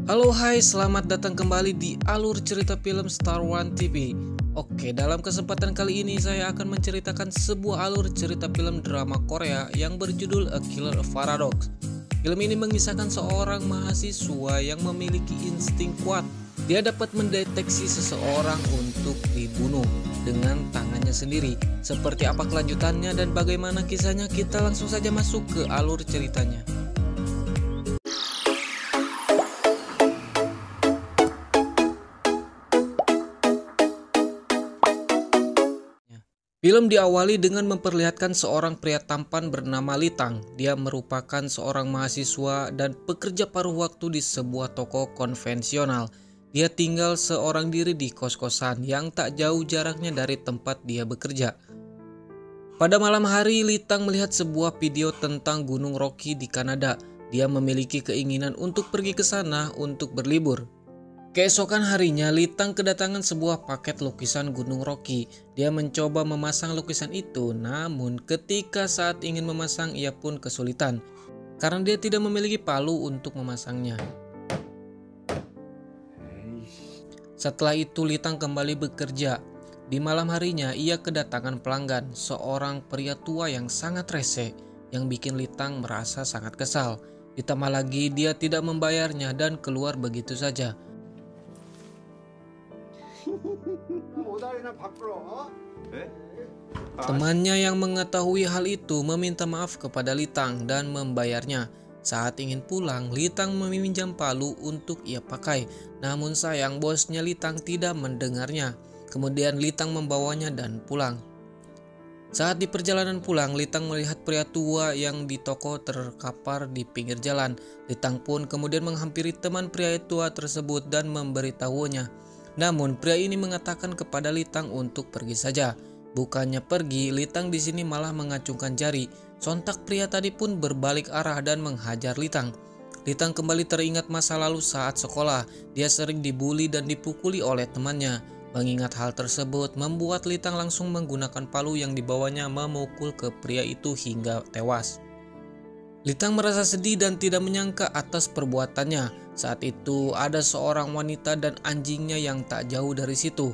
Halo hai, selamat datang kembali di alur cerita film Star One TV. Oke, dalam kesempatan kali ini saya akan menceritakan sebuah alur cerita film drama Korea yang berjudul A Killer Paradox. Film ini mengisahkan seorang mahasiswa yang memiliki insting kuat. Dia dapat mendeteksi seseorang untuk dibunuh dengan tangannya sendiri. Seperti apa kelanjutannya dan bagaimana kisahnya, kita langsung saja masuk ke alur ceritanya. Film diawali dengan memperlihatkan seorang pria tampan bernama Litang. Dia merupakan seorang mahasiswa dan pekerja paruh waktu di sebuah toko konvensional. Dia tinggal seorang diri di kos-kosan yang tak jauh jaraknya dari tempat dia bekerja. Pada malam hari, Litang melihat sebuah video tentang Gunung Rocky di Kanada. Dia memiliki keinginan untuk pergi ke sana untuk berlibur. Keesokan harinya, Litang kedatangan sebuah paket lukisan Gunung Rocky. Dia mencoba memasang lukisan itu, namun ketika saat ingin memasang ia pun kesulitan karena dia tidak memiliki palu untuk memasangnya. Setelah itu Litang kembali bekerja. Di malam harinya ia kedatangan pelanggan, seorang pria tua yang sangat rese yang bikin Litang merasa sangat kesal. Ditambah lagi dia tidak membayarnya dan keluar begitu saja. Temannya yang mengetahui hal itu meminta maaf kepada Litang dan membayarnya. Saat ingin pulang, Litang meminjam palu untuk ia pakai. Namun sayang, bosnya Litang tidak mendengarnya. Kemudian Litang membawanya dan pulang. Saat di perjalanan pulang, Litang melihat pria tua yang di toko terkapar di pinggir jalan. Litang pun kemudian menghampiri teman pria tua tersebut dan memberitahunya. Namun pria ini mengatakan kepada Litang untuk pergi saja. Bukannya pergi, Litang di sini malah mengacungkan jari. Sontak pria tadi pun berbalik arah dan menghajar Litang. Litang kembali teringat masa lalu saat sekolah. Dia sering dibully dan dipukuli oleh temannya. Mengingat hal tersebut membuat Litang langsung menggunakan palu yang dibawanya memukul ke pria itu hingga tewas. Litang merasa sedih dan tidak menyangka atas perbuatannya. Saat itu ada seorang wanita dan anjingnya yang tak jauh dari situ.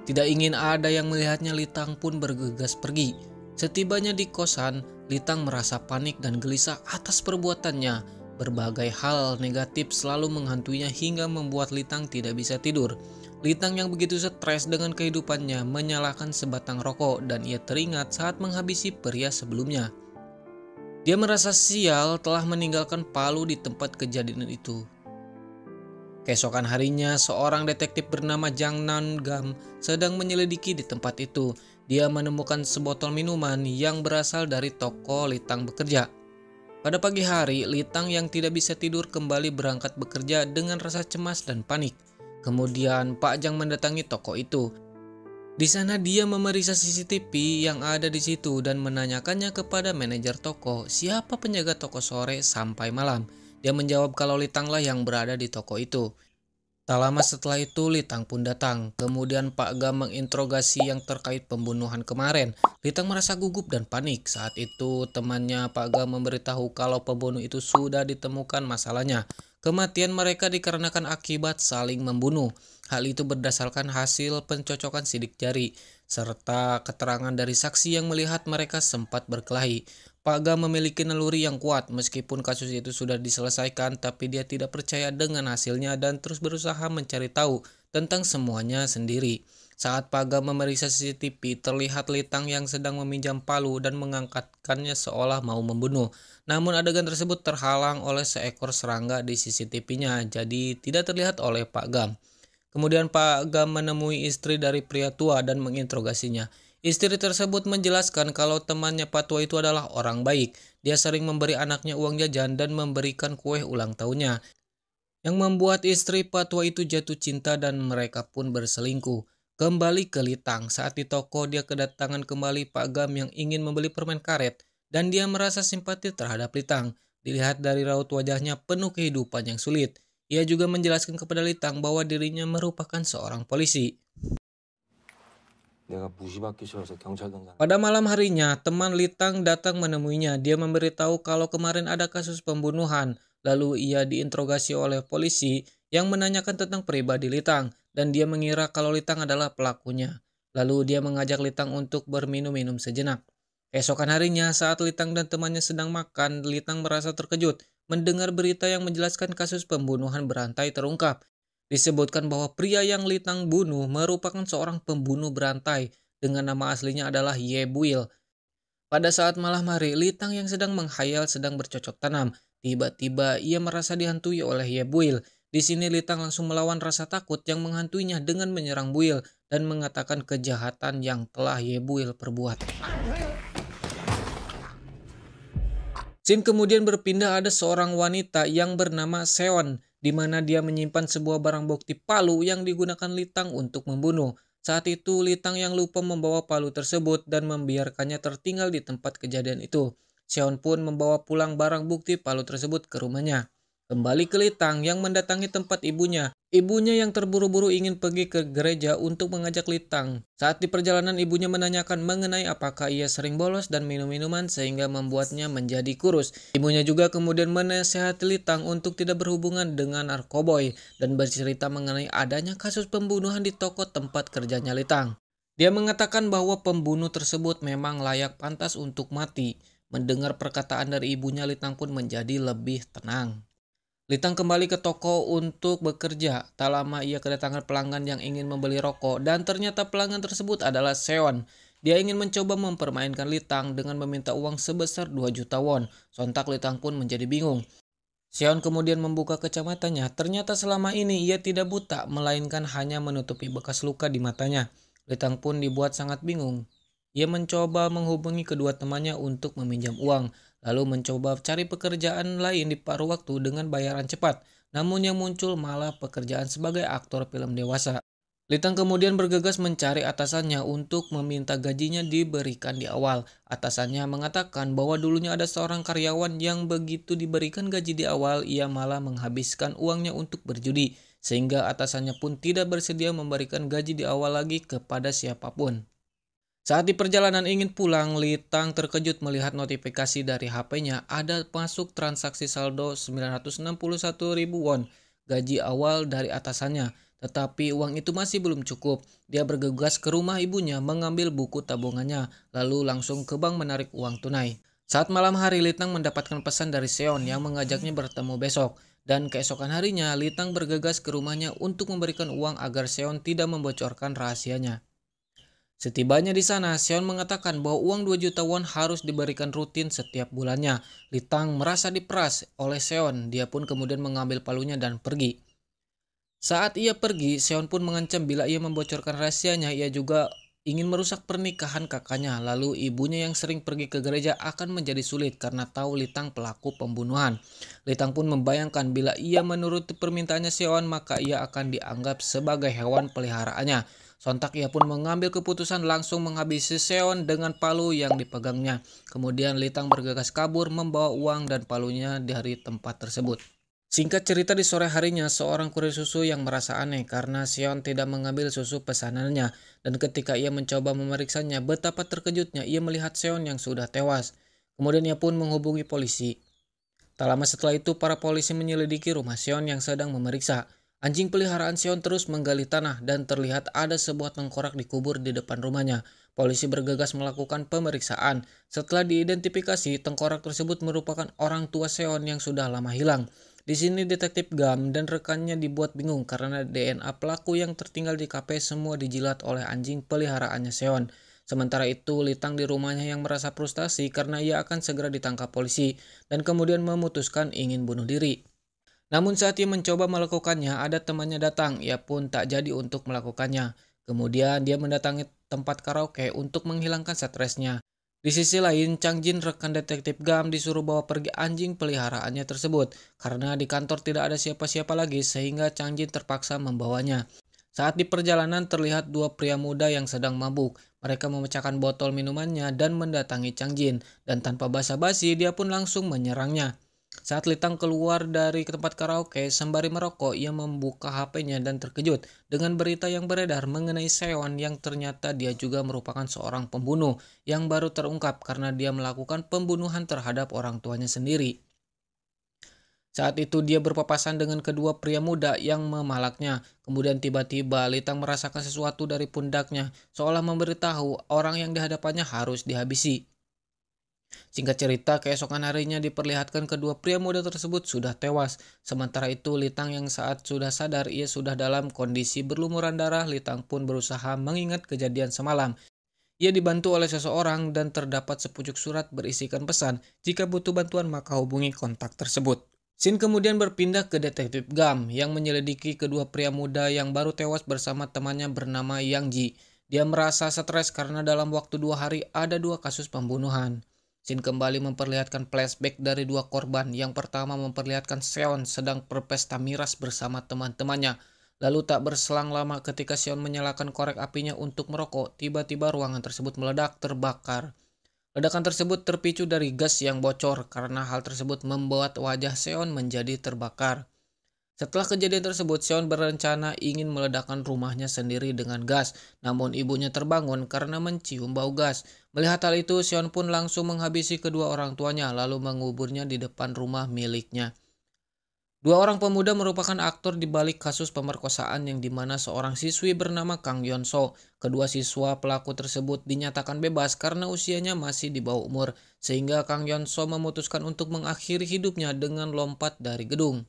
Tidak ingin ada yang melihatnya, Litang pun bergegas pergi. Setibanya di kosan, Litang merasa panik dan gelisah atas perbuatannya. Berbagai hal negatif selalu menghantuinya hingga membuat Litang tidak bisa tidur. Litang yang begitu stres dengan kehidupannya menyalakan sebatang rokok dan ia teringat saat menghabisi pria sebelumnya. Dia merasa sial telah meninggalkan palu di tempat kejadian itu. Keesokan harinya, seorang detektif bernama Jang Nan-gam sedang menyelidiki di tempat itu. Dia menemukan sebotol minuman yang berasal dari toko Litang bekerja. Pada pagi hari, Litang yang tidak bisa tidur kembali berangkat bekerja dengan rasa cemas dan panik. Kemudian Pak Jang mendatangi toko itu. Di sana dia memeriksa CCTV yang ada di situ dan menanyakannya kepada manajer toko siapa penjaga toko sore sampai malam. Dia menjawab kalau Litanglah yang berada di toko itu. Tak lama setelah itu Litang pun datang. Kemudian Pak Gam menginterogasi yang terkait pembunuhan kemarin. Litang merasa gugup dan panik. Saat itu temannya Pak Gam memberitahu kalau pembunuh itu sudah ditemukan masalahnya. Kematian mereka dikarenakan akibat saling membunuh. Hal itu berdasarkan hasil pencocokan sidik jari serta keterangan dari saksi yang melihat mereka sempat berkelahi. Pak Gam memiliki naluri yang kuat. Meskipun kasus itu sudah diselesaikan, tapi dia tidak percaya dengan hasilnya dan terus berusaha mencari tahu tentang semuanya sendiri. Saat Pak Gam memeriksa CCTV, terlihat Litang yang sedang meminjam palu dan mengangkatkannya seolah mau membunuh. Namun adegan tersebut terhalang oleh seekor serangga di CCTV-nya, jadi tidak terlihat oleh Pak Gam. Kemudian Pak Gam menemui istri dari pria tua dan menginterogasinya. Istri tersebut menjelaskan kalau temannya Pak Tua itu adalah orang baik. Dia sering memberi anaknya uang jajan dan memberikan kue ulang tahunnya, yang membuat istri Pak Tua itu jatuh cinta dan mereka pun berselingkuh. Kembali ke Litang, saat di toko dia kedatangan kembali Pak Gam yang ingin membeli permen karet dan dia merasa simpati terhadap Litang. Dilihat dari raut wajahnya penuh kehidupan yang sulit. Ia juga menjelaskan kepada Litang bahwa dirinya merupakan seorang polisi. Pada malam harinya, teman Litang datang menemuinya. Dia memberitahu kalau kemarin ada kasus pembunuhan. Lalu ia diinterogasi oleh polisi yang menanyakan tentang pribadi Litang dan dia mengira kalau Litang adalah pelakunya. Lalu dia mengajak Litang untuk berminum-minum sejenak. Keesokan harinya saat Litang dan temannya sedang makan, Litang merasa terkejut mendengar berita yang menjelaskan kasus pembunuhan berantai terungkap. Disebutkan bahwa pria yang Litang bunuh merupakan seorang pembunuh berantai dengan nama aslinya adalah Ye Buil. Pada saat malam hari, Litang yang sedang menghayal sedang bercocok tanam. Tiba-tiba ia merasa dihantui oleh Ye Buil. Di sini Litang langsung melawan rasa takut yang menghantuinya dengan menyerang Buil dan mengatakan kejahatan yang telah Ye Buil perbuat. Scene kemudian berpindah, ada seorang wanita yang bernama Seon, di mana dia menyimpan sebuah barang bukti palu yang digunakan Litang untuk membunuh. Saat itu Litang yang lupa membawa palu tersebut dan membiarkannya tertinggal di tempat kejadian itu. Seon pun membawa pulang barang bukti palu tersebut ke rumahnya. Kembali ke Litang yang mendatangi tempat ibunya. Ibunya yang terburu-buru ingin pergi ke gereja untuk mengajak Litang. Saat di perjalanan ibunya menanyakan mengenai apakah ia sering bolos dan minum minuman sehingga membuatnya menjadi kurus. Ibunya juga kemudian menasihati Litang untuk tidak berhubungan dengan narkoboy dan bercerita mengenai adanya kasus pembunuhan di toko tempat kerjanya Litang. Dia mengatakan bahwa pembunuh tersebut memang layak pantas untuk mati. Mendengar perkataan dari ibunya, Litang pun menjadi lebih tenang. Litang kembali ke toko untuk bekerja. Tak lama ia kedatangan pelanggan yang ingin membeli rokok dan ternyata pelanggan tersebut adalah Seon. Dia ingin mencoba mempermainkan Litang dengan meminta uang sebesar 2 juta won. Sontak Litang pun menjadi bingung. Seon kemudian membuka kacamatanya. Ternyata selama ini ia tidak buta, melainkan hanya menutupi bekas luka di matanya. Litang pun dibuat sangat bingung. Ia mencoba menghubungi kedua temannya untuk meminjam uang, lalu mencoba cari pekerjaan lain di paruh waktu dengan bayaran cepat. Namun yang muncul malah pekerjaan sebagai aktor film dewasa. Litang kemudian bergegas mencari atasannya untuk meminta gajinya diberikan di awal. Atasannya mengatakan bahwa dulunya ada seorang karyawan yang begitu diberikan gaji di awal, ia malah menghabiskan uangnya untuk berjudi. Sehingga atasannya pun tidak bersedia memberikan gaji di awal lagi kepada siapapun. Saat di perjalanan ingin pulang, Litang terkejut melihat notifikasi dari HP-nya ada masuk transaksi saldo 961.000 won, gaji awal dari atasannya. Tetapi uang itu masih belum cukup. Dia bergegas ke rumah ibunya mengambil buku tabungannya, lalu langsung ke bank menarik uang tunai. Saat malam hari, Litang mendapatkan pesan dari Seon yang mengajaknya bertemu besok. Dan keesokan harinya, Litang bergegas ke rumahnya untuk memberikan uang agar Seon tidak membocorkan rahasianya. Setibanya di sana, Seon mengatakan bahwa uang 2 juta won harus diberikan rutin setiap bulannya. Litang merasa diperas oleh Seon, dia pun kemudian mengambil palunya dan pergi. Saat ia pergi, Seon pun mengancam bila ia membocorkan rahasianya, ia juga ingin merusak pernikahan kakaknya. Lalu ibunya yang sering pergi ke gereja akan menjadi sulit karena tahu Litang pelaku pembunuhan. Litang pun membayangkan bila ia menuruti permintaannya Seon, maka ia akan dianggap sebagai hewan peliharaannya. Sontak ia pun mengambil keputusan langsung menghabisi Seon dengan palu yang dipegangnya. Kemudian Litang bergegas kabur membawa uang dan palunya dari tempat tersebut. Singkat cerita, di sore harinya seorang kurir susu yang merasa aneh karena Seon tidak mengambil susu pesanannya. Dan ketika ia mencoba memeriksanya, betapa terkejutnya ia melihat Seon yang sudah tewas. Kemudian ia pun menghubungi polisi. Tak lama setelah itu para polisi menyelidiki rumah Seon yang sedang memeriksa. Anjing peliharaan Seon terus menggali tanah dan terlihat ada sebuah tengkorak dikubur di depan rumahnya. Polisi bergegas melakukan pemeriksaan. Setelah diidentifikasi, tengkorak tersebut merupakan orang tua Seon yang sudah lama hilang. Di sini detektif Gam dan rekannya dibuat bingung karena DNA pelaku yang tertinggal di kafe semua dijilat oleh anjing peliharaannya Seon. Sementara itu, Litang di rumahnya yang merasa frustasi karena ia akan segera ditangkap polisi dan kemudian memutuskan ingin bunuh diri. Namun saat ia mencoba melakukannya, ada temannya datang, ia pun tak jadi untuk melakukannya. Kemudian dia mendatangi tempat karaoke untuk menghilangkan stresnya. Di sisi lain, Chang Jin rekan detektif Gam disuruh bawa pergi anjing peliharaannya tersebut. Karena di kantor tidak ada siapa-siapa lagi sehingga Chang Jin terpaksa membawanya. Saat di perjalanan terlihat dua pria muda yang sedang mabuk. Mereka memecahkan botol minumannya dan mendatangi Chang Jin. Dan tanpa basa-basi dia pun langsung menyerangnya. Saat Litang keluar dari tempat karaoke sembari merokok, ia membuka HP-nya dan terkejut dengan berita yang beredar mengenai Seon yang ternyata dia juga merupakan seorang pembunuh yang baru terungkap karena dia melakukan pembunuhan terhadap orang tuanya sendiri. Saat itu dia berpapasan dengan kedua pria muda yang memalaknya. Kemudian tiba-tiba Litang merasakan sesuatu dari pundaknya, seolah memberitahu orang yang di hadapannya harus dihabisi. Singkat cerita, keesokan harinya diperlihatkan kedua pria muda tersebut sudah tewas. Sementara itu, Litang yang saat sudah sadar ia sudah dalam kondisi berlumuran darah, Litang pun berusaha mengingat kejadian semalam. Ia dibantu oleh seseorang dan terdapat sepucuk surat berisikan pesan, jika butuh bantuan maka hubungi kontak tersebut. Sin kemudian berpindah ke detektif Gam yang menyelidiki kedua pria muda yang baru tewas bersama temannya bernama Yang Ji. Dia merasa stres karena dalam waktu 2 hari ada 2 kasus pembunuhan. Sin kembali memperlihatkan flashback dari 2 korban. Yang pertama memperlihatkan Seon sedang berpesta miras bersama teman-temannya. Lalu tak berselang lama ketika Seon menyalakan korek apinya untuk merokok, tiba-tiba ruangan tersebut meledak terbakar. Ledakan tersebut terpicu dari gas yang bocor karena hal tersebut membuat wajah Seon menjadi terbakar. Setelah kejadian tersebut, Seon berencana ingin meledakkan rumahnya sendiri dengan gas, namun ibunya terbangun karena mencium bau gas. Melihat hal itu, Seon pun langsung menghabisi kedua orang tuanya lalu menguburnya di depan rumah miliknya. 2 orang pemuda merupakan aktor di balik kasus pemerkosaan yang dimana seorang siswi bernama Kang Yeon-so. Kedua siswa pelaku tersebut dinyatakan bebas karena usianya masih di bawah umur, sehingga Kang Yeon-so memutuskan untuk mengakhiri hidupnya dengan lompat dari gedung.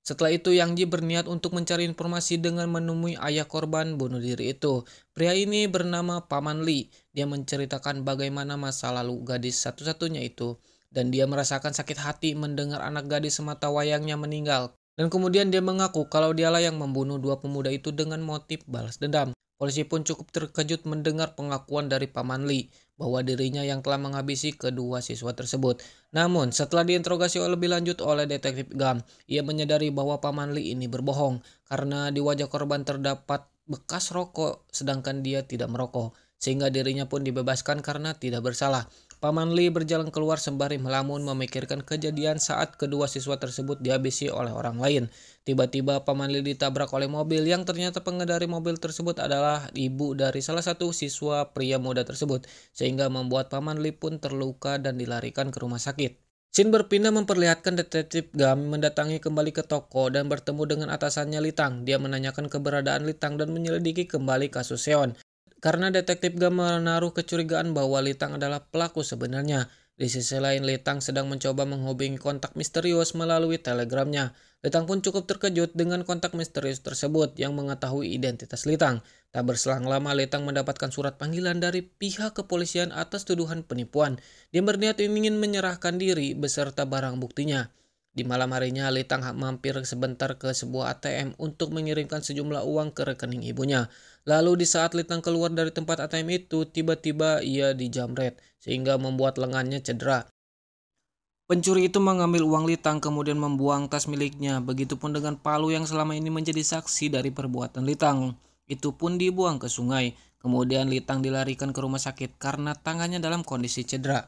Setelah itu Yang Ji berniat untuk mencari informasi dengan menemui ayah korban bunuh diri itu. Pria ini bernama Paman Lee. Dia menceritakan bagaimana masa lalu gadis satu-satunya itu. Dan dia merasakan sakit hati mendengar anak gadis semata wayangnya meninggal. Dan kemudian dia mengaku kalau dialah yang membunuh 2 pemuda itu dengan motif balas dendam. Polisi pun cukup terkejut mendengar pengakuan dari Paman Lee bahwa dirinya yang telah menghabisi kedua siswa tersebut. Namun setelah diinterogasi lebih lanjut oleh detektif Gam, ia menyadari bahwa Paman Lee ini berbohong karena di wajah korban terdapat bekas rokok sedangkan dia tidak merokok, sehingga dirinya pun dibebaskan karena tidak bersalah. Paman Lee berjalan keluar sembari melamun memikirkan kejadian saat kedua siswa tersebut dihabisi oleh orang lain. Tiba-tiba Paman Lee ditabrak oleh mobil yang ternyata pengendari mobil tersebut adalah ibu dari salah satu siswa pria muda tersebut, sehingga membuat Paman Lee pun terluka dan dilarikan ke rumah sakit. Shin berpindah memperlihatkan detektif Gam mendatangi kembali ke toko dan bertemu dengan atasannya Litang. Dia menanyakan keberadaan Litang dan menyelidiki kembali kasus Seon. Karena detektif Gam menaruh kecurigaan bahwa Litang adalah pelaku sebenarnya. Di sisi lain, Litang sedang mencoba menghubungi kontak misterius melalui telegramnya. Litang pun cukup terkejut dengan kontak misterius tersebut yang mengetahui identitas Litang. Tak berselang lama, Litang mendapatkan surat panggilan dari pihak kepolisian atas tuduhan penipuan. Dia berniat ingin menyerahkan diri beserta barang buktinya. Di malam harinya, Litang mampir sebentar ke sebuah ATM untuk mengirimkan sejumlah uang ke rekening ibunya. Lalu di saat Litang keluar dari tempat ATM itu, tiba-tiba ia dijamret, sehingga membuat lengannya cedera. Pencuri itu mengambil uang Litang kemudian membuang tas miliknya. Begitupun dengan palu yang selama ini menjadi saksi dari perbuatan Litang. Itu pun dibuang ke sungai. Kemudian Litang dilarikan ke rumah sakit karena tangannya dalam kondisi cedera.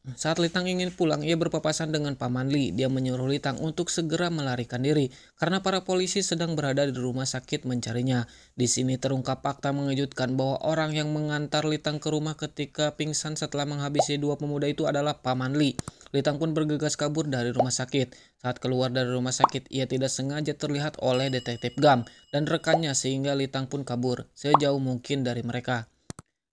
Saat Litang ingin pulang, ia berpapasan dengan Paman Lee. Dia menyuruh Litang untuk segera melarikan diri karena para polisi sedang berada di rumah sakit mencarinya. Di sini terungkap fakta mengejutkan bahwa orang yang mengantar Litang ke rumah ketika pingsan setelah menghabisi 2 pemuda itu adalah Paman Lee. Litang pun bergegas kabur dari rumah sakit. Saat keluar dari rumah sakit, ia tidak sengaja terlihat oleh detektif Gam dan rekannya sehingga Litang pun kabur sejauh mungkin dari mereka.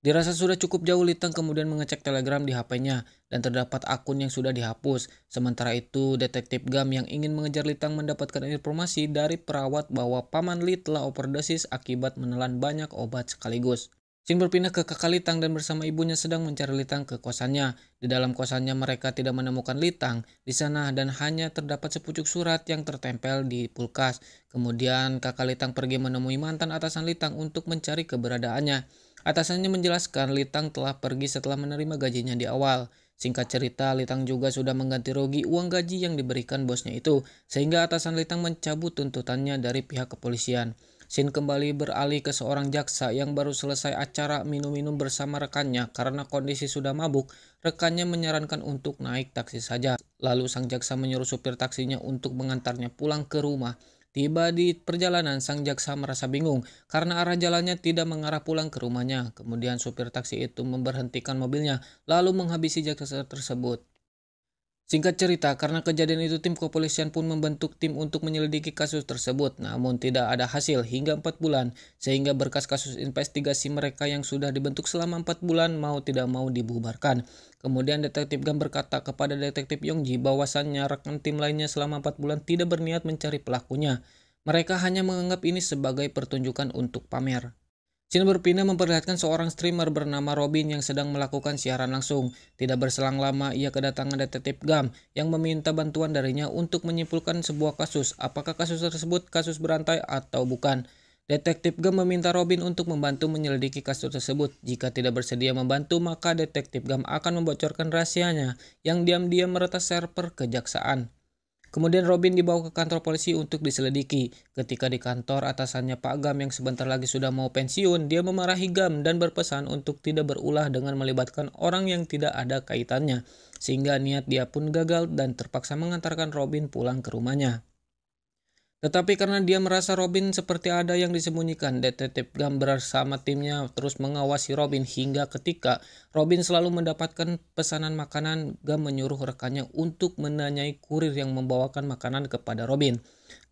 Dirasa sudah cukup jauh, Litang kemudian mengecek telegram di HP-nya dan terdapat akun yang sudah dihapus. Sementara itu, detektif Gam yang ingin mengejar Litang mendapatkan informasi dari perawat bahwa Paman Lee telah overdosis akibat menelan banyak obat sekaligus. Shin berpindah ke kakak Litang dan bersama ibunya sedang mencari Litang ke kosannya. Di dalam kosannya mereka tidak menemukan Litang di sana dan hanya terdapat sepucuk surat yang tertempel di kulkas. Kemudian kakak Litang pergi menemui mantan atasan Litang untuk mencari keberadaannya. Atasannya menjelaskan Litang telah pergi setelah menerima gajinya di awal. Singkat cerita, Litang juga sudah mengganti rugi uang gaji yang diberikan bosnya itu, sehingga atasan Litang mencabut tuntutannya dari pihak kepolisian. Shin kembali beralih ke seorang jaksa yang baru selesai acara minum-minum bersama rekannya karena kondisi sudah mabuk. Rekannya menyarankan untuk naik taksi saja. Lalu sang jaksa menyuruh supir taksinya untuk mengantarnya pulang ke rumah. Tiba di perjalanan, sang jaksa merasa bingung karena arah jalannya tidak mengarah pulang ke rumahnya. Kemudian supir taksi itu memberhentikan mobilnya lalu menghabisi jaksa tersebut. Singkat cerita, karena kejadian itu tim kepolisian pun membentuk tim untuk menyelidiki kasus tersebut, namun tidak ada hasil hingga 4 bulan, sehingga berkas kasus investigasi mereka yang sudah dibentuk selama 4 bulan mau tidak mau dibubarkan. Kemudian Detektif Gam berkata kepada Detektif Yongji bahwasannya rekan tim lainnya selama 4 bulan tidak berniat mencari pelakunya. Mereka hanya menganggap ini sebagai pertunjukan untuk pamer. Scene berpindah memperlihatkan seorang streamer bernama Robin yang sedang melakukan siaran langsung. Tidak berselang lama, ia kedatangan Detektif Gam yang meminta bantuan darinya untuk menyimpulkan sebuah kasus. Apakah kasus tersebut kasus berantai atau bukan? Detektif Gam meminta Robin untuk membantu menyelidiki kasus tersebut. Jika tidak bersedia membantu, maka Detektif Gam akan membocorkan rahasianya yang diam-diam meretas server kejaksaan. Kemudian Robin dibawa ke kantor polisi untuk diselidiki. Ketika di kantor, atasannya Pak Gam yang sebentar lagi sudah mau pensiun, dia memarahi Gam dan berpesan untuk tidak berulah dengan melibatkan orang yang tidak ada kaitannya. Sehingga niat dia pun gagal dan terpaksa mengantarkan Robin pulang ke rumahnya. Tetapi karena dia merasa Robin seperti ada yang disembunyikan, Detektif Gam bersama timnya terus mengawasi Robin hingga ketika Robin selalu mendapatkan pesanan makanan, Gam menyuruh rekannya untuk menanyai kurir yang membawakan makanan kepada Robin.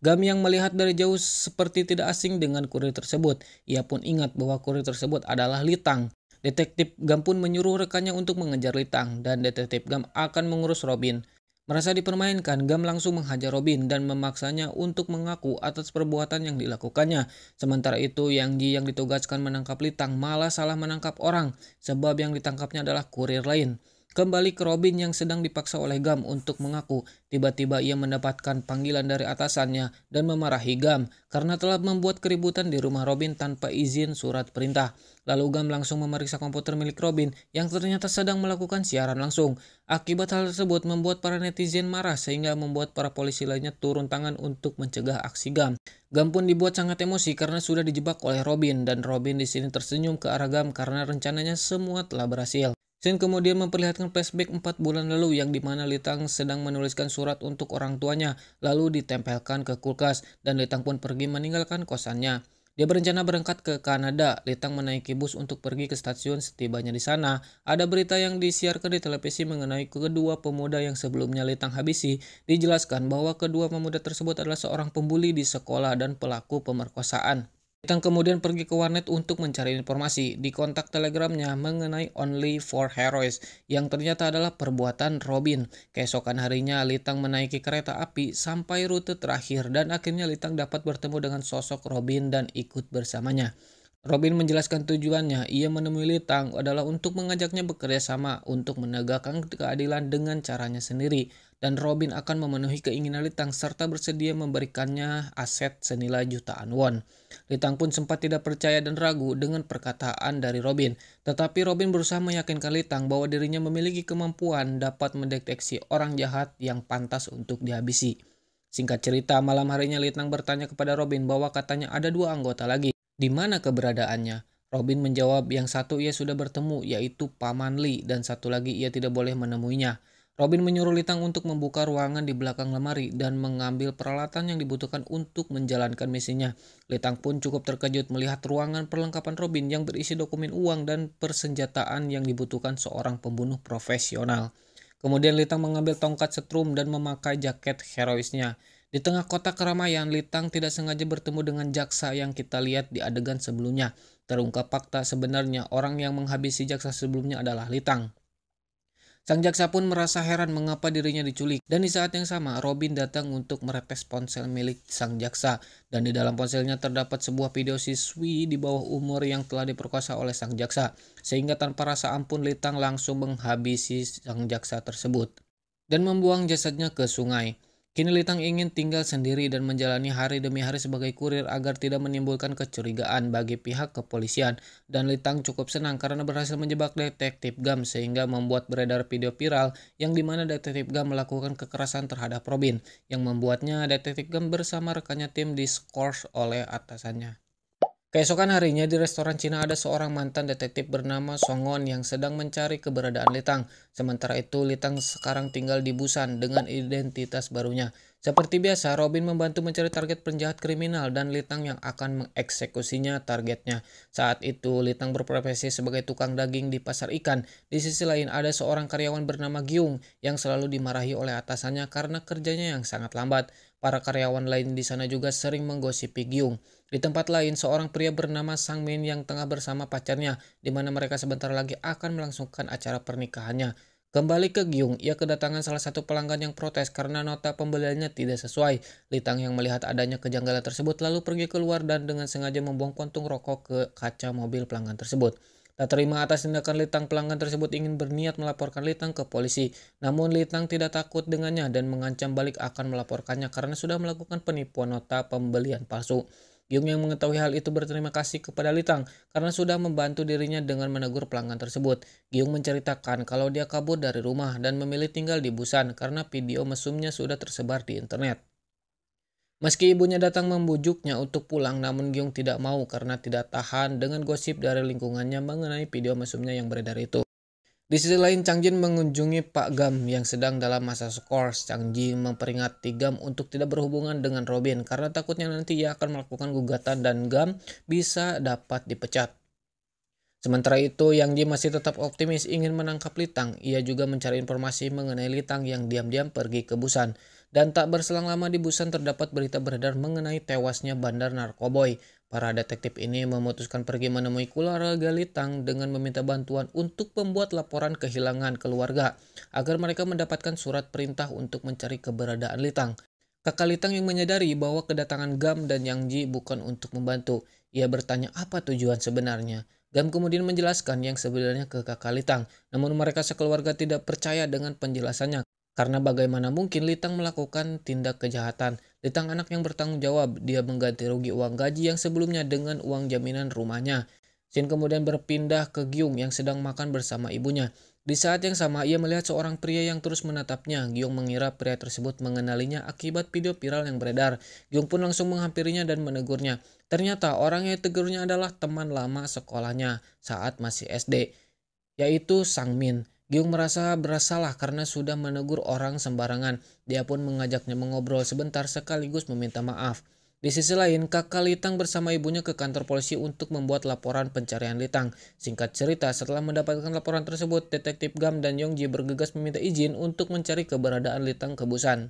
Gam yang melihat dari jauh seperti tidak asing dengan kurir tersebut. Ia pun ingat bahwa kurir tersebut adalah Litang. Detektif Gam pun menyuruh rekannya untuk mengejar Litang dan Detektif Gam akan mengurus Robin. Merasa dipermainkan, Gam langsung menghajar Robin dan memaksanya untuk mengaku atas perbuatan yang dilakukannya. Sementara itu, Yang Ji yang ditugaskan menangkap Litang malah salah menangkap orang, sebab yang ditangkapnya adalah kurir lain. Kembali ke Robin yang sedang dipaksa oleh Gam untuk mengaku. Tiba-tiba ia mendapatkan panggilan dari atasannya dan memarahi Gam karena telah membuat keributan di rumah Robin tanpa izin surat perintah. Lalu Gam langsung memeriksa komputer milik Robin yang ternyata sedang melakukan siaran langsung. Akibat hal tersebut membuat para netizen marah sehingga membuat para polisi lainnya turun tangan untuk mencegah aksi Gam. Gam pun dibuat sangat emosi karena sudah dijebak oleh Robin dan Robin di sini tersenyum ke arah Gam karena rencananya semua telah berhasil. Scene kemudian memperlihatkan flashback 4 bulan lalu yang dimana Litang sedang menuliskan surat untuk orang tuanya lalu ditempelkan ke kulkas dan Litang pun pergi meninggalkan kosannya. Dia berencana berangkat ke Kanada. Litang menaiki bus untuk pergi ke stasiun. Setibanya di sana, ada berita yang disiarkan di televisi mengenai kedua pemuda yang sebelumnya Litang habisi. Dijelaskan bahwa kedua pemuda tersebut adalah seorang pembuli di sekolah dan pelaku pemerkosaan. Litang kemudian pergi ke warnet untuk mencari informasi di kontak telegramnya mengenai Only for Heroes yang ternyata adalah perbuatan Robin. Keesokan harinya Litang menaiki kereta api sampai rute terakhir dan akhirnya Litang dapat bertemu dengan sosok Robin dan ikut bersamanya. Robin menjelaskan tujuannya, ia menemui Litang adalah untuk mengajaknya bekerja sama untuk menegakkan keadilan dengan caranya sendiri. Dan Robin akan memenuhi keinginan Litang serta bersedia memberikannya aset senilai jutaan won. Litang pun sempat tidak percaya dan ragu dengan perkataan dari Robin. Tetapi Robin berusaha meyakinkan Litang bahwa dirinya memiliki kemampuan dapat mendeteksi orang jahat yang pantas untuk dihabisi. Singkat cerita, malam harinya Litang bertanya kepada Robin bahwa katanya ada 2 anggota lagi. Di mana keberadaannya? Robin menjawab yang satu ia sudah bertemu yaitu Paman Lee dan satu lagi ia tidak boleh menemuinya. Robin menyuruh Litang untuk membuka ruangan di belakang lemari dan mengambil peralatan yang dibutuhkan untuk menjalankan misinya. Litang pun cukup terkejut melihat ruangan perlengkapan Robin yang berisi dokumen uang dan persenjataan yang dibutuhkan seorang pembunuh profesional. Kemudian Litang mengambil tongkat setrum dan memakai jaket heroisnya. Di tengah kota keramaian, Litang tidak sengaja bertemu dengan jaksa yang kita lihat di adegan sebelumnya. Terungkap fakta sebenarnya orang yang menghabisi jaksa sebelumnya adalah Litang. Sang jaksa pun merasa heran mengapa dirinya diculik dan di saat yang sama Robin datang untuk meretes ponsel milik sang jaksa dan di dalam ponselnya terdapat sebuah video siswi di bawah umur yang telah diperkosa oleh sang jaksa sehingga tanpa rasa ampun Litang langsung menghabisi sang jaksa tersebut dan membuang jasadnya ke sungai. Kini Litang ingin tinggal sendiri dan menjalani hari demi hari sebagai kurir agar tidak menimbulkan kecurigaan bagi pihak kepolisian. Dan Litang cukup senang karena berhasil menjebak Detektif Gam sehingga membuat beredar video viral yang dimana Detektif Gam melakukan kekerasan terhadap Robin yang membuatnya Detektif Gam bersama rekannya tim diskors oleh atasannya. Keesokan harinya di restoran Cina ada seorang mantan detektif bernama Songon yang sedang mencari keberadaan Litang. Sementara itu Litang sekarang tinggal di Busan dengan identitas barunya. Seperti biasa, Robin membantu mencari target penjahat kriminal dan Litang yang akan mengeksekusinya targetnya. Saat itu Litang berprofesi sebagai tukang daging di pasar ikan. Di sisi lain ada seorang karyawan bernama Gyung yang selalu dimarahi oleh atasannya karena kerjanya yang sangat lambat. Para karyawan lain di sana juga sering menggosipi Gyung. Di tempat lain, seorang pria bernama Sang Min yang tengah bersama pacarnya, di mana mereka sebentar lagi akan melangsungkan acara pernikahannya. Kembali ke Gyung, ia kedatangan salah satu pelanggan yang protes karena nota pembeliannya tidak sesuai. Litang yang melihat adanya kejanggalan tersebut lalu pergi keluar dan dengan sengaja membuang puntung rokok ke kaca mobil pelanggan tersebut. Tak terima atas tindakan Litang, pelanggan tersebut ingin berniat melaporkan Litang ke polisi. Namun Litang tidak takut dengannya dan mengancam balik akan melaporkannya karena sudah melakukan penipuan nota pembelian palsu. Gyung yang mengetahui hal itu berterima kasih kepada Litang karena sudah membantu dirinya dengan menegur pelanggan tersebut. Gyung menceritakan kalau dia kabur dari rumah dan memilih tinggal di Busan karena video mesumnya sudah tersebar di internet. Meski ibunya datang membujuknya untuk pulang, namun Gyung tidak mau karena tidak tahan dengan gosip dari lingkungannya mengenai video mesumnya yang beredar itu. Di sisi lain, Chang Jin mengunjungi Pak Gam yang sedang dalam masa skors. Chang Jin memperingati Gam untuk tidak berhubungan dengan Robin karena takutnya nanti ia akan melakukan gugatan dan Gam bisa dapat dipecat. Sementara itu, Yang Ji masih tetap optimis ingin menangkap Litang. Ia juga mencari informasi mengenai Litang yang diam-diam pergi ke Busan. Dan tak berselang lama di Busan terdapat berita beredar mengenai tewasnya bandar narkoboy. Para detektif ini memutuskan pergi menemui keluarga Litang dengan meminta bantuan untuk membuat laporan kehilangan keluarga agar mereka mendapatkan surat perintah untuk mencari keberadaan Litang. Kakak Litang yang menyadari bahwa kedatangan Gam dan Yang Ji bukan untuk membantu. Ia bertanya apa tujuan sebenarnya. Gam kemudian menjelaskan yang sebenarnya ke kakak Litang, namun mereka sekeluarga tidak percaya dengan penjelasannya. Karena bagaimana mungkin Litang melakukan tindak kejahatan. Litang anak yang bertanggung jawab, dia mengganti rugi uang gaji yang sebelumnya dengan uang jaminan rumahnya. Shin kemudian berpindah ke Gyung yang sedang makan bersama ibunya. Di saat yang sama, ia melihat seorang pria yang terus menatapnya. Gyung mengira pria tersebut mengenalinya akibat video viral yang beredar. Gyung pun langsung menghampirinya dan menegurnya. Ternyata orang yang tegurnya adalah teman lama sekolahnya saat masih SD, yaitu Sang Min. Gyung merasa bersalah karena sudah menegur orang sembarangan. Dia pun mengajaknya mengobrol sebentar sekaligus meminta maaf. Di sisi lain, kakak Litang bersama ibunya ke kantor polisi untuk membuat laporan pencarian Litang. Singkat cerita, setelah mendapatkan laporan tersebut, detektif Gam dan Yongji bergegas meminta izin untuk mencari keberadaan Litang ke Busan.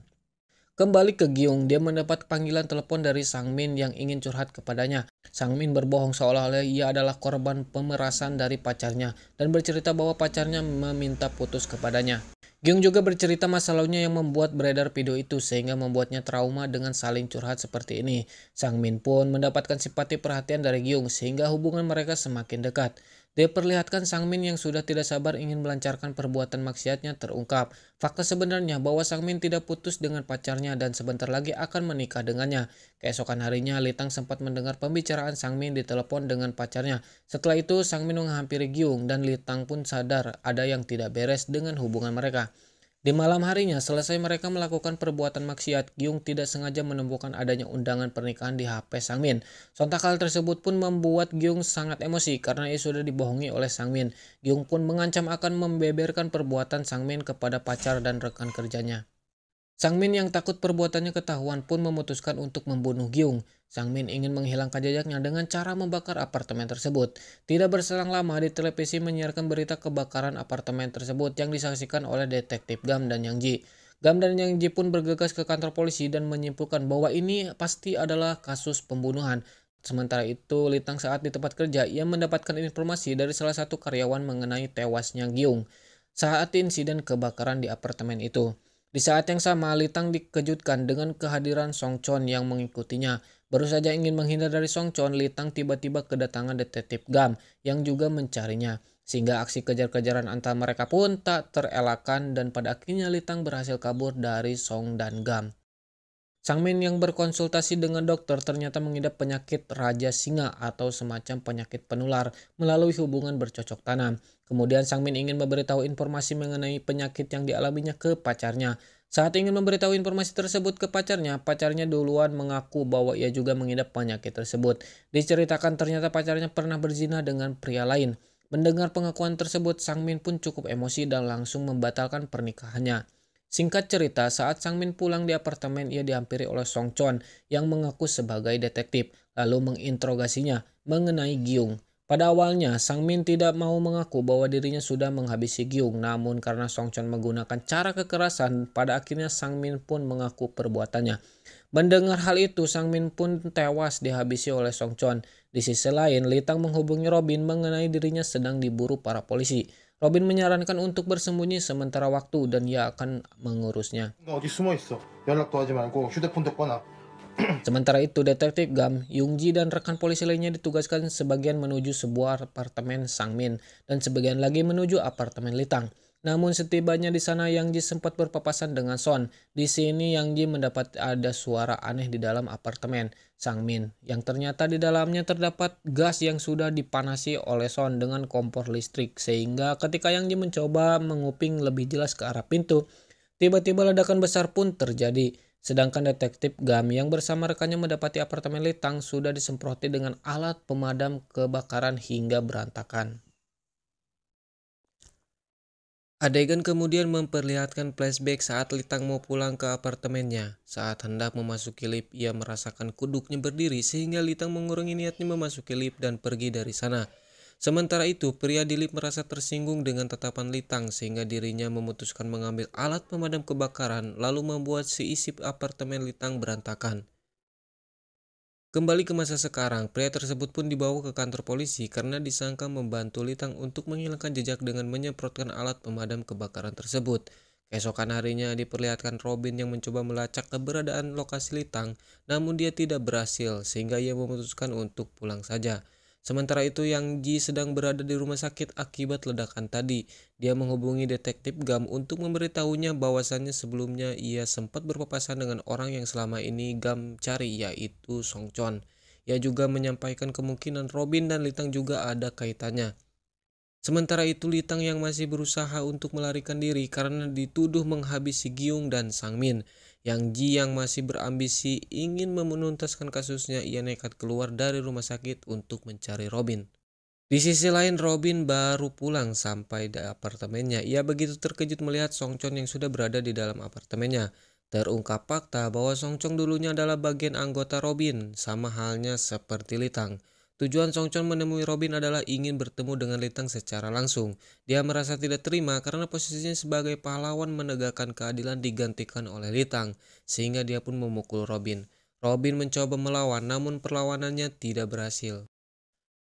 Kembali ke Gyung, dia mendapat panggilan telepon dari Sang Min yang ingin curhat kepadanya. Sang Min berbohong seolah-olah ia adalah korban pemerasan dari pacarnya dan bercerita bahwa pacarnya meminta putus kepadanya. Gyung juga bercerita masa lalunya yang membuat beredar video itu sehingga membuatnya trauma dengan saling curhat seperti ini. Sang Min pun mendapatkan simpati perhatian dari Gyung sehingga hubungan mereka semakin dekat. Diperlihatkan Sang Min yang sudah tidak sabar ingin melancarkan perbuatan maksiatnya terungkap. Fakta sebenarnya bahwa Sang Min tidak putus dengan pacarnya dan sebentar lagi akan menikah dengannya. Keesokan harinya, Litang sempat mendengar pembicaraan Sang Min di telepon dengan pacarnya. Setelah itu, Sang Min menghampiri Gyung dan Litang pun sadar ada yang tidak beres dengan hubungan mereka. Di malam harinya, selesai mereka melakukan perbuatan maksiat, Gyung tidak sengaja menemukan adanya undangan pernikahan di HP Sang Min. Sontak hal tersebut pun membuat Gyung sangat emosi karena ia sudah dibohongi oleh Sang Min. Gyung pun mengancam akan membeberkan perbuatan Sang Min kepada pacar dan rekan kerjanya. Sang Min yang takut perbuatannya ketahuan pun memutuskan untuk membunuh Gyung. Sang Min ingin menghilangkan jejaknya dengan cara membakar apartemen tersebut. Tidak berselang lama di televisi menyiarkan berita kebakaran apartemen tersebut yang disaksikan oleh detektif Gam dan Yang Ji. Gam dan Yang Ji pun bergegas ke kantor polisi dan menyimpulkan bahwa ini pasti adalah kasus pembunuhan. Sementara itu, Litang saat di tempat kerja, ia mendapatkan informasi dari salah satu karyawan mengenai tewasnya Gyung saat insiden kebakaran di apartemen itu. Di saat yang sama, Litang dikejutkan dengan kehadiran Song Chon yang mengikutinya. Baru saja ingin menghindar dari Song Chon, Litang tiba-tiba kedatangan detektif Gam yang juga mencarinya. Sehingga aksi kejar-kejaran antara mereka pun tak terelakkan dan pada akhirnya Litang berhasil kabur dari Song dan Gam. Sang Min yang berkonsultasi dengan dokter ternyata mengidap penyakit Raja Singa atau semacam penyakit penular melalui hubungan bercocok tanam. Kemudian Sang Min ingin memberitahu informasi mengenai penyakit yang dialaminya ke pacarnya. Saat ingin memberitahu informasi tersebut ke pacarnya, pacarnya duluan mengaku bahwa ia juga mengidap penyakit tersebut. Diceritakan ternyata pacarnya pernah berzina dengan pria lain. Mendengar pengakuan tersebut, Sang Min pun cukup emosi dan langsung membatalkan pernikahannya. Singkat cerita, saat Sang Min pulang di apartemen, ia dihampiri oleh Song Chon yang mengaku sebagai detektif, lalu menginterogasinya mengenai Gyung. Pada awalnya, Sang Min tidak mau mengaku bahwa dirinya sudah menghabisi Gyung, namun karena Song Chon menggunakan cara kekerasan, pada akhirnya Sang Min pun mengaku perbuatannya. Mendengar hal itu, Sang Min pun tewas dihabisi oleh Song Chon. Di sisi lain, Litang menghubungi Robin mengenai dirinya sedang diburu para polisi. Robin menyarankan untuk bersembunyi sementara waktu dan ia akan mengurusnya. 어디 숨어 있어. 연락도 하지 말고 휴대폰도 꺼놔. Sementara itu, detektif Gam, Youngji dan rekan polisi lainnya ditugaskan sebagian menuju sebuah apartemen Sang Min dan sebagian lagi menuju apartemen Litang. Namun setibanya di sana, Yang Ji sempat berpapasan dengan Son. Di sini Yang Ji mendapat ada suara aneh di dalam apartemen Sang Min, yang ternyata di dalamnya terdapat gas yang sudah dipanasi oleh Son dengan kompor listrik, sehingga ketika Yang Ji mencoba menguping lebih jelas ke arah pintu, tiba-tiba ledakan besar pun terjadi. Sedangkan detektif Gam yang bersama rekannya mendapati apartemen Litang sudah disemproti dengan alat pemadam kebakaran hingga berantakan. Adegan kemudian memperlihatkan flashback saat Litang mau pulang ke apartemennya. Saat hendak memasuki lift, ia merasakan kuduknya berdiri sehingga Litang mengurangi niatnya memasuki lift dan pergi dari sana. Sementara itu, pria di lift merasa tersinggung dengan tatapan Litang sehingga dirinya memutuskan mengambil alat pemadam kebakaran lalu membuat seisi apartemen Litang berantakan. Kembali ke masa sekarang, pria tersebut pun dibawa ke kantor polisi karena disangka membantu Litang untuk menghilangkan jejak dengan menyemprotkan alat pemadam kebakaran tersebut. Keesokan harinya diperlihatkan Robin yang mencoba melacak keberadaan lokasi Litang, namun dia tidak berhasil sehingga ia memutuskan untuk pulang saja. Sementara itu, Yang Ji sedang berada di rumah sakit akibat ledakan tadi. Dia menghubungi detektif Gam untuk memberitahunya bahwasannya sebelumnya ia sempat berpapasan dengan orang yang selama ini Gam cari, yaitu Song Chon. Ia juga menyampaikan kemungkinan Robin dan Litang juga ada kaitannya. Sementara itu, Litang yang masih berusaha untuk melarikan diri karena dituduh menghabisi Gyung dan Sang Min. Yang Ji yang masih berambisi ingin menuntaskan kasusnya, ia nekat keluar dari rumah sakit untuk mencari Robin. Di sisi lain, Robin baru pulang sampai di apartemennya. Ia begitu terkejut melihat Song Chon yang sudah berada di dalam apartemennya. Terungkap fakta bahwa Song Chon dulunya adalah bagian anggota Robin, sama halnya seperti Litang. Tujuan Song Chon menemui Robin adalah ingin bertemu dengan Litang secara langsung. Dia merasa tidak terima karena posisinya sebagai pahlawan menegakkan keadilan digantikan oleh Litang, sehingga dia pun memukul Robin. Robin mencoba melawan, namun perlawanannya tidak berhasil.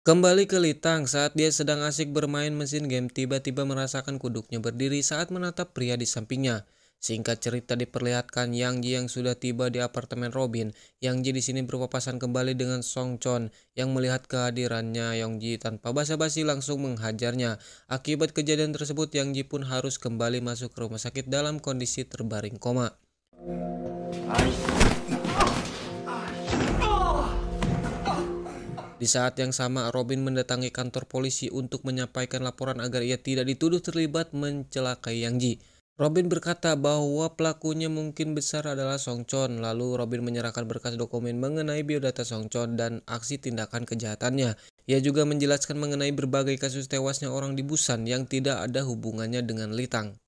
Kembali ke Litang, saat dia sedang asik bermain mesin game, tiba-tiba merasakan kuduknya berdiri saat menatap pria di sampingnya. Singkat cerita diperlihatkan Yang Ji yang sudah tiba di apartemen Robin. Yang Ji di sini berpapasan kembali dengan Song Chon yang melihat kehadirannya Yang Ji tanpa basa-basi langsung menghajarnya. Akibat kejadian tersebut, Yang Ji pun harus kembali masuk ke rumah sakit dalam kondisi terbaring koma. Di saat yang sama, Robin mendatangi kantor polisi untuk menyampaikan laporan agar ia tidak dituduh terlibat mencelakai Yang Ji. Robin berkata bahwa pelakunya mungkin besar adalah Song Chon. Lalu Robin menyerahkan berkas dokumen mengenai biodata Song Chon dan aksi tindakan kejahatannya. Ia juga menjelaskan mengenai berbagai kasus tewasnya orang di Busan yang tidak ada hubungannya dengan Litang.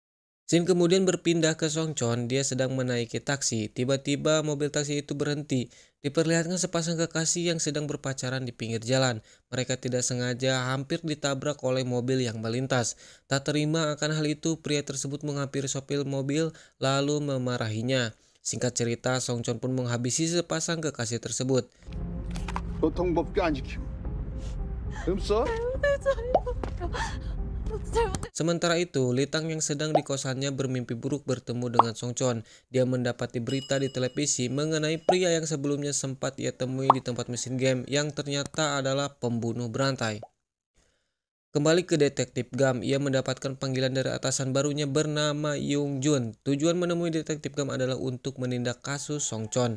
Scene kemudian berpindah ke Song Chon. Dia sedang menaiki taksi. Tiba-tiba mobil taksi itu berhenti. Diperlihatkan sepasang kekasih yang sedang berpacaran di pinggir jalan. Mereka tidak sengaja hampir ditabrak oleh mobil yang melintas. Tak terima akan hal itu, pria tersebut menghampiri sopir mobil lalu memarahinya. Singkat cerita, Song Chon pun menghabisi sepasang kekasih tersebut. 교통법규 안 지키고 써? Sementara itu, Litang yang sedang di kosannya bermimpi buruk bertemu dengan Song Chon. Dia mendapati berita di televisi mengenai pria yang sebelumnya sempat ia temui di tempat mesin game yang ternyata adalah pembunuh berantai. Kembali ke detektif Gam, ia mendapatkan panggilan dari atasan barunya bernama Young Jun. Tujuan menemui detektif Gam adalah untuk menindak kasus Song Chon.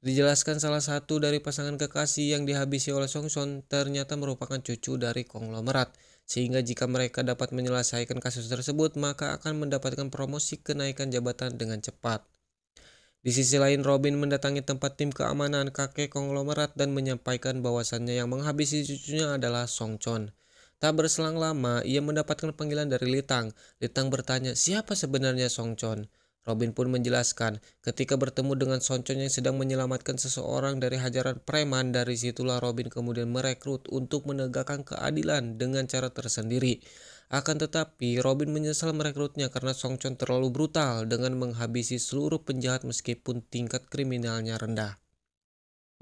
Dijelaskan salah satu dari pasangan kekasih yang dihabisi oleh Songchon ternyata merupakan cucu dari konglomerat, sehingga jika mereka dapat menyelesaikan kasus tersebut maka akan mendapatkan promosi kenaikan jabatan dengan cepat. Di sisi lain, Robin mendatangi tempat tim keamanan kakek konglomerat dan menyampaikan bahwasannya yang menghabisi cucunya adalah Songchon. Tak berselang lama, ia mendapatkan panggilan dari Litang. Litang bertanya, siapa sebenarnya Songchon? Robin pun menjelaskan, ketika bertemu dengan Songchon yang sedang menyelamatkan seseorang dari hajaran preman, dari situlah Robin kemudian merekrut untuk menegakkan keadilan dengan cara tersendiri. Akan tetapi, Robin menyesal merekrutnya karena Songchon terlalu brutal dengan menghabisi seluruh penjahat meskipun tingkat kriminalnya rendah.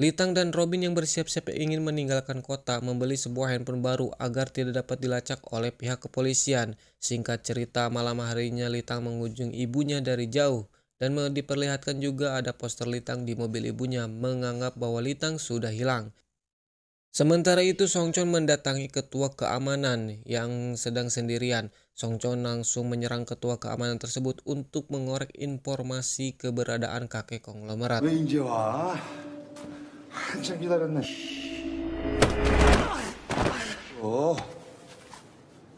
Litang dan Robin yang bersiap-siap ingin meninggalkan kota membeli sebuah handphone baru agar tidak dapat dilacak oleh pihak kepolisian. Singkat cerita, malam harinya Litang mengunjungi ibunya dari jauh dan diperlihatkan juga ada poster Litang di mobil ibunya, menganggap bahwa Litang sudah hilang. Sementara itu, Songchon mendatangi ketua keamanan yang sedang sendirian. Songchon langsung menyerang ketua keamanan tersebut untuk mengorek informasi keberadaan kakek konglomerat. 왜 이제 와? 한참 기다렸네.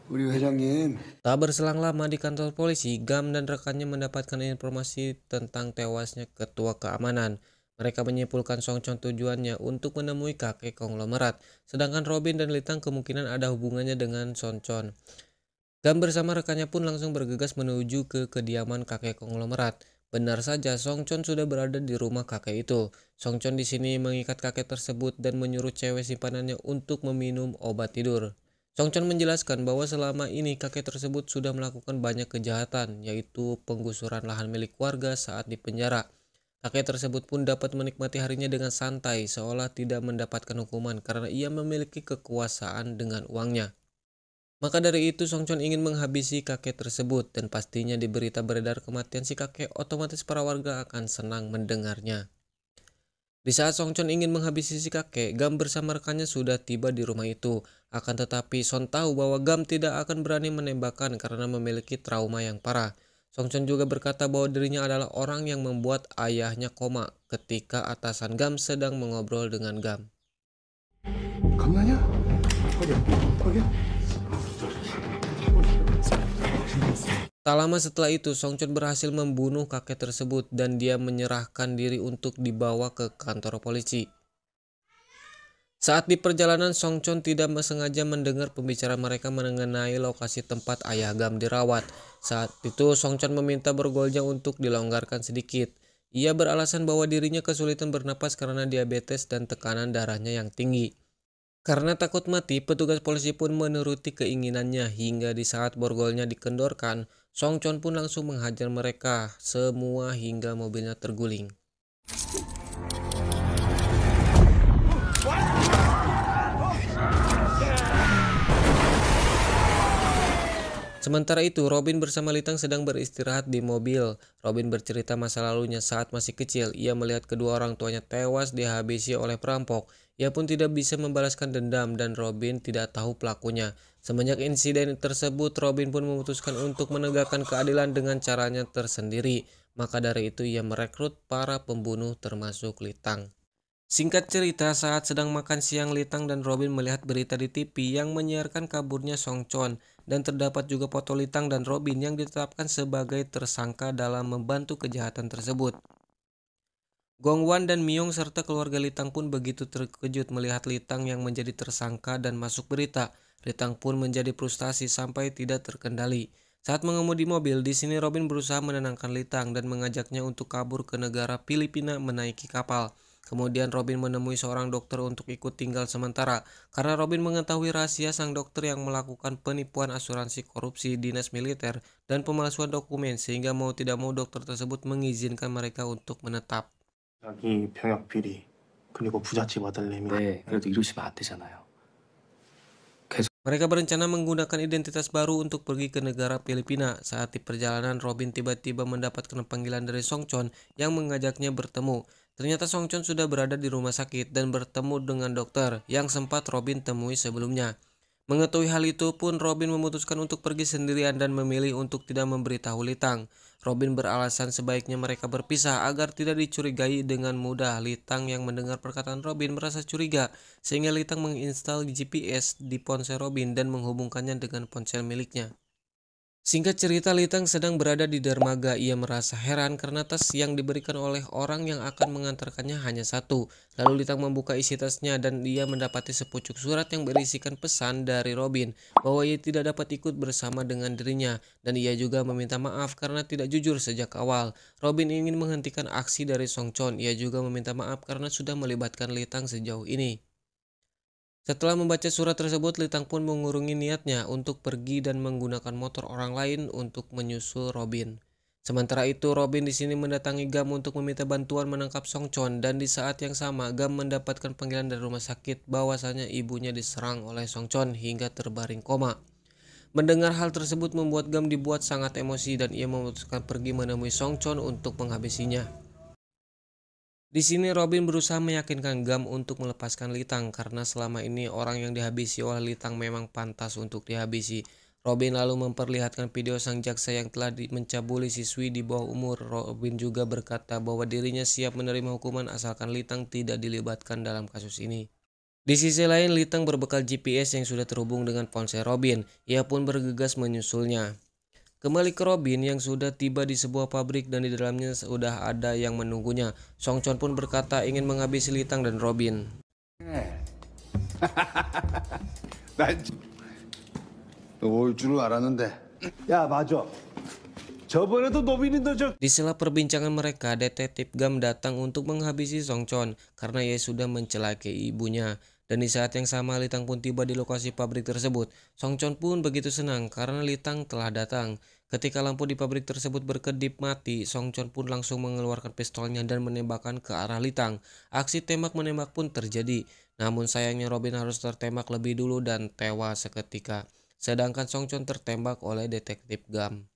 우리 회장님. Tak berselang lama di kantor polisi, Gam dan rekannya mendapatkan informasi tentang tewasnya ketua keamanan. Mereka menyimpulkan Songchon tujuannya untuk menemui kakek konglomerat, sedangkan Robin dan Litang kemungkinan ada hubungannya dengan Songchon. Gam bersama rekannya pun langsung bergegas menuju ke kediaman kakek konglomerat. Benar saja, Songchon sudah berada di rumah kakek itu. Songchon di sini mengikat kakek tersebut dan menyuruh cewek simpanannya untuk meminum obat tidur. Songchon menjelaskan bahwa selama ini kakek tersebut sudah melakukan banyak kejahatan, yaitu penggusuran lahan milik warga saat di penjara. Kakek tersebut pun dapat menikmati harinya dengan santai, seolah tidak mendapatkan hukuman karena ia memiliki kekuasaan dengan uangnya. Maka dari itu, Songchon ingin menghabisi kakek tersebut, dan pastinya di berita beredar kematian si kakek, otomatis para warga akan senang mendengarnya. Di saat Songchon ingin menghabisi si kakek, Gam bersama rekannya sudah tiba di rumah itu. Akan tetapi, Son tahu bahwa Gam tidak akan berani menembakkan karena memiliki trauma yang parah. Songchon juga berkata bahwa dirinya adalah orang yang membuat ayahnya koma ketika atasan Gam sedang mengobrol dengan Gam. 겁나냐? 거기. Tak lama setelah itu, Songchon berhasil membunuh kakek tersebut dan dia menyerahkan diri untuk dibawa ke kantor polisi. Saat di perjalanan, Songchon tidak sengaja mendengar pembicaraan mereka mengenai lokasi tempat ayah Gam dirawat. Saat itu, Songchon meminta borgolnya untuk dilonggarkan sedikit. Ia beralasan bahwa dirinya kesulitan bernapas karena diabetes dan tekanan darahnya yang tinggi. Karena takut mati, petugas polisi pun menuruti keinginannya hingga di saat borgolnya dikendorkan, Songchon pun langsung menghajar mereka semua hingga mobilnya terguling. Sementara itu, Robin bersama Litang sedang beristirahat di mobil. Robin bercerita masa lalunya saat masih kecil. Ia melihat kedua orang tuanya tewas dihabisi oleh perampok. Ia pun tidak bisa membalaskan dendam dan Robin tidak tahu pelakunya. Semenjak insiden tersebut, Robin pun memutuskan untuk menegakkan keadilan dengan caranya tersendiri. Maka dari itu ia merekrut para pembunuh termasuk Litang. Singkat cerita, saat sedang makan siang, Litang dan Robin melihat berita di TV yang menyiarkan kaburnya Songchon, dan terdapat juga foto Litang dan Robin yang ditetapkan sebagai tersangka dalam membantu kejahatan tersebut. Gongwan dan Myung serta keluarga Litang pun begitu terkejut melihat Litang yang menjadi tersangka dan masuk berita. Litang pun menjadi frustasi sampai tidak terkendali. Saat mengemudi mobil, di sini Robin berusaha menenangkan Litang dan mengajaknya untuk kabur ke negara Filipina menaiki kapal. Kemudian Robin menemui seorang dokter untuk ikut tinggal sementara, karena Robin mengetahui rahasia sang dokter yang melakukan penipuan asuransi korupsi dinas militer dan pemalsuan dokumen, sehingga mau tidak mau dokter tersebut mengizinkan mereka untuk menetap. 자기 병역 비리 그리고 부잣집 아들내미. 네, 그래도 이러시면 안 되잖아요. Mereka berencana menggunakan identitas baru untuk pergi ke negara Filipina. Saat di perjalanan, Robin tiba-tiba mendapatkan panggilan dari Songchon yang mengajaknya bertemu. Ternyata Songchon sudah berada di rumah sakit dan bertemu dengan dokter yang sempat Robin temui sebelumnya. Mengetahui hal itu pun Robin memutuskan untuk pergi sendirian dan memilih untuk tidak memberitahu Litang. Robin beralasan sebaiknya mereka berpisah agar tidak dicurigai dengan mudah. Litang yang mendengar perkataan Robin merasa curiga sehingga Litang menginstal GPS di ponsel Robin dan menghubungkannya dengan ponsel miliknya. Singkat cerita, Litang sedang berada di dermaga. Ia merasa heran karena tas yang diberikan oleh orang yang akan mengantarkannya hanya satu. Lalu Litang membuka isi tasnya dan ia mendapati sepucuk surat yang berisikan pesan dari Robin bahwa ia tidak dapat ikut bersama dengan dirinya. Dan ia juga meminta maaf karena tidak jujur sejak awal. Robin ingin menghentikan aksi dari Song Chon. Ia juga meminta maaf karena sudah melibatkan Litang sejauh ini. Setelah membaca surat tersebut, Litang pun mengurungi niatnya untuk pergi dan menggunakan motor orang lain untuk menyusul Robin. Sementara itu, Robin di sini mendatangi Gam untuk meminta bantuan menangkap Song Chon, dan di saat yang sama Gam mendapatkan panggilan dari rumah sakit bahwasanya ibunya diserang oleh Song Chon hingga terbaring koma. Mendengar hal tersebut membuat Gam dibuat sangat emosi dan ia memutuskan pergi menemui Song Chon untuk menghabisinya. Di sini Robin berusaha meyakinkan Gam untuk melepaskan Litang karena selama ini orang yang dihabisi oleh Litang memang pantas untuk dihabisi. Robin lalu memperlihatkan video sang jaksa yang telah mencabuli siswi di bawah umur. Robin juga berkata bahwa dirinya siap menerima hukuman asalkan Litang tidak dilibatkan dalam kasus ini. Di sisi lain, Litang berbekal GPS yang sudah terhubung dengan ponsel Robin. Ia pun bergegas menyusulnya. Kembali ke Robin yang sudah tiba di sebuah pabrik dan di dalamnya sudah ada yang menunggunya. Song Chon pun berkata ingin menghabisi Litang dan Robin. 난 올 줄은 알았는데. 야, 맞아. 저번에도 노빈이 너저 Di sela perbincangan mereka, detektif Gam datang untuk menghabisi Song Chon karena ia sudah mencelakai ibunya. Dan di saat yang sama Litang pun tiba di lokasi pabrik tersebut. Song Chon pun begitu senang karena Litang telah datang. Ketika lampu di pabrik tersebut berkedip mati, Song Chon pun langsung mengeluarkan pistolnya dan menembakkan ke arah Litang. Aksi tembak-menembak pun terjadi. Namun sayangnya Robin harus tertembak lebih dulu dan tewas seketika. Sedangkan Song Chon tertembak oleh detektif Gam.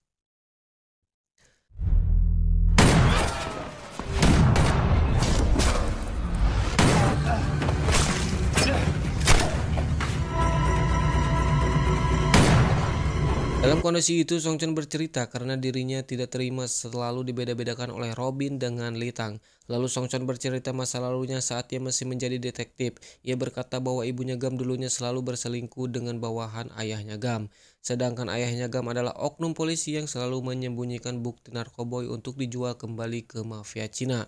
Dalam kondisi itu, Song Chon bercerita karena dirinya tidak terima selalu dibeda-bedakan oleh Robin dengan Litang. Lalu Song Chon bercerita masa lalunya saat ia masih menjadi detektif. Ia berkata bahwa ibunya Gam dulunya selalu berselingkuh dengan bawahan ayahnya Gam. Sedangkan ayahnya Gam adalah oknum polisi yang selalu menyembunyikan bukti narkoboy untuk dijual kembali ke mafia Cina.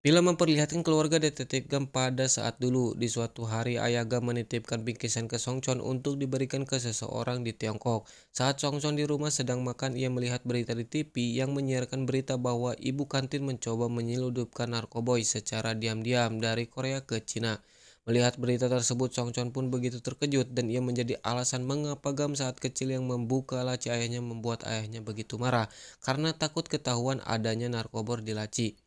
Film memperlihatkan keluarga detektif Gam pada saat dulu. Di suatu hari ayah Gam menitipkan bingkisan ke Song Chon untuk diberikan ke seseorang di Tiongkok. Saat Song Chon di rumah sedang makan, ia melihat berita di TV yang menyiarkan berita bahwa ibu kantin mencoba menyelundupkan narkoboy secara diam-diam dari Korea ke Cina. Melihat berita tersebut, Song Chon pun begitu terkejut dan ia menjadi alasan mengapa Gam saat kecil yang membuka laci ayahnya membuat ayahnya begitu marah karena takut ketahuan adanya narkoba di laci.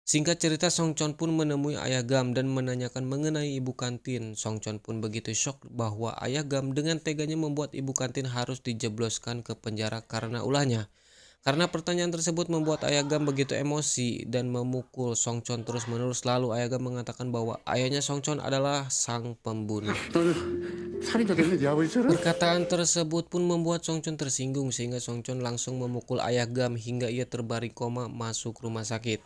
Singkat cerita, Song Chon pun menemui ayah Gam dan menanyakan mengenai ibu kantin. Song Chon pun begitu syok bahwa ayah Gam dengan teganya membuat ibu kantin harus dijebloskan ke penjara karena ulahnya. Karena pertanyaan tersebut membuat ayah Gam begitu emosi dan memukul Song Chon terus-menerus. Lalu ayah Gam mengatakan bahwa ayahnya Song Chon adalah sang pembunuh. 너는 살인자 됐네, 네 아버지처럼. Perkataan tersebut pun membuat Song Chon tersinggung sehingga Song Chon langsung memukul ayah Gam hingga ia terbaring koma masuk rumah sakit.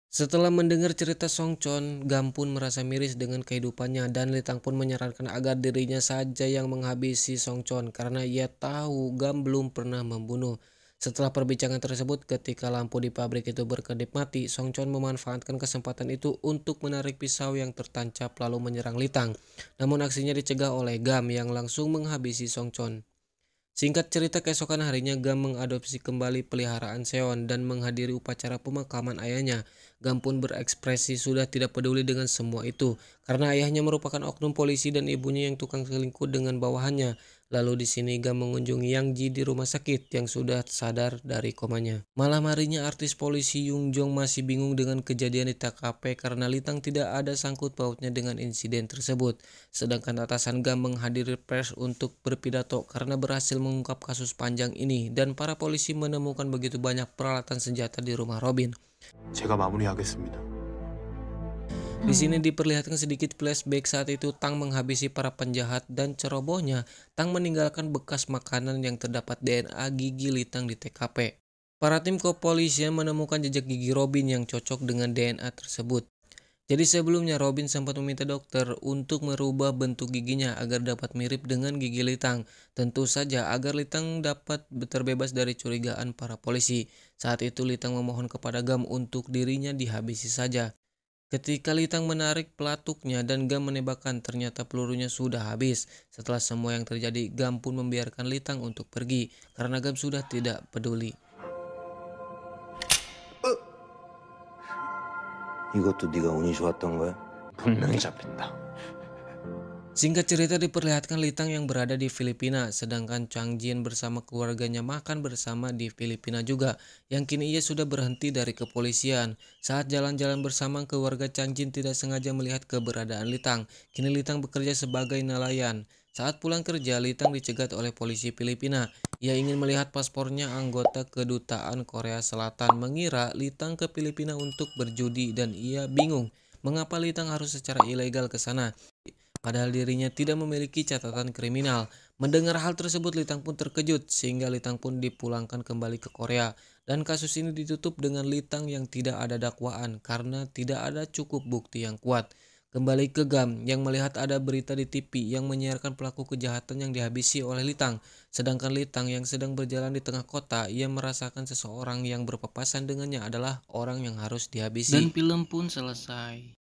Setelah mendengar cerita Song Chon, Gam pun merasa miris dengan kehidupannya dan Litang pun menyarankan agar dirinya saja yang menghabisi Song Chon karena ia tahu Gam belum pernah membunuh. Setelah perbincangan tersebut, ketika lampu di pabrik itu berkedip mati, Song Chon memanfaatkan kesempatan itu untuk menarik pisau yang tertancap lalu menyerang Litang. Namun aksinya dicegah oleh Gam yang langsung menghabisi Song Chon. Singkat cerita, keesokan harinya Gam mengadopsi kembali peliharaan Seon dan menghadiri upacara pemakaman ayahnya. Gam pun berekspresi sudah tidak peduli dengan semua itu karena ayahnya merupakan oknum polisi dan ibunya yang tukang selingkuh dengan bawahannya. Lalu di sini Gam mengunjungi Yang Ji di rumah sakit yang sudah sadar dari komanya. Malam harinya artis polisi Yung Jong masih bingung dengan kejadian di TKP karena Litang tidak ada sangkut pautnya dengan insiden tersebut. Sedangkan atasan Gam menghadiri pers untuk berpidato karena berhasil mengungkap kasus panjang ini dan para polisi menemukan begitu banyak peralatan senjata di rumah Robin. 제가 마무리하겠습니다. Di sini diperlihatkan sedikit flashback saat itu Tang menghabisi para penjahat dan cerobohnya. Tang meninggalkan bekas makanan yang terdapat DNA gigi Litang di TKP. Para tim kepolisian menemukan jejak gigi Robin yang cocok dengan DNA tersebut. Jadi sebelumnya Robin sempat meminta dokter untuk merubah bentuk giginya agar dapat mirip dengan gigi Litang. Tentu saja agar Litang dapat terbebas dari curigaan para polisi. Saat itu Litang memohon kepada Gam untuk dirinya dihabisi saja. Ketika Litang menarik pelatuknya dan Gam menembakkan, ternyata pelurunya sudah habis. Setelah semua yang terjadi, Gam pun membiarkan Litang untuk pergi karena Gam sudah tidak peduli. 이것도 네가 운이 좋았던 거야? 분명히 잡힌다. Singkat cerita diperlihatkan Litang yang berada di Filipina, sedangkan Chang Jin bersama keluarganya makan bersama di Filipina juga, yang kini ia sudah berhenti dari kepolisian. Saat jalan-jalan bersama, keluarga Chang Jin tidak sengaja melihat keberadaan Litang. Kini Litang bekerja sebagai nelayan. Saat pulang kerja, Litang dicegat oleh polisi Filipina. Ia ingin melihat paspornya anggota kedutaan Korea Selatan, mengira Litang ke Filipina untuk berjudi dan ia bingung mengapa Litang harus secara ilegal ke sana. Padahal dirinya tidak memiliki catatan kriminal. Mendengar hal tersebut, Litang pun terkejut sehingga Litang pun dipulangkan kembali ke Korea. Dan kasus ini ditutup dengan Litang yang tidak ada dakwaan karena tidak ada cukup bukti yang kuat. Kembali ke Gam yang melihat ada berita di TV yang menyiarkan pelaku kejahatan yang dihabisi oleh Litang. Sedangkan Litang yang sedang berjalan di tengah kota, ia merasakan seseorang yang berpapasan dengannya adalah orang yang harus dihabisi. Dan film pun selesai.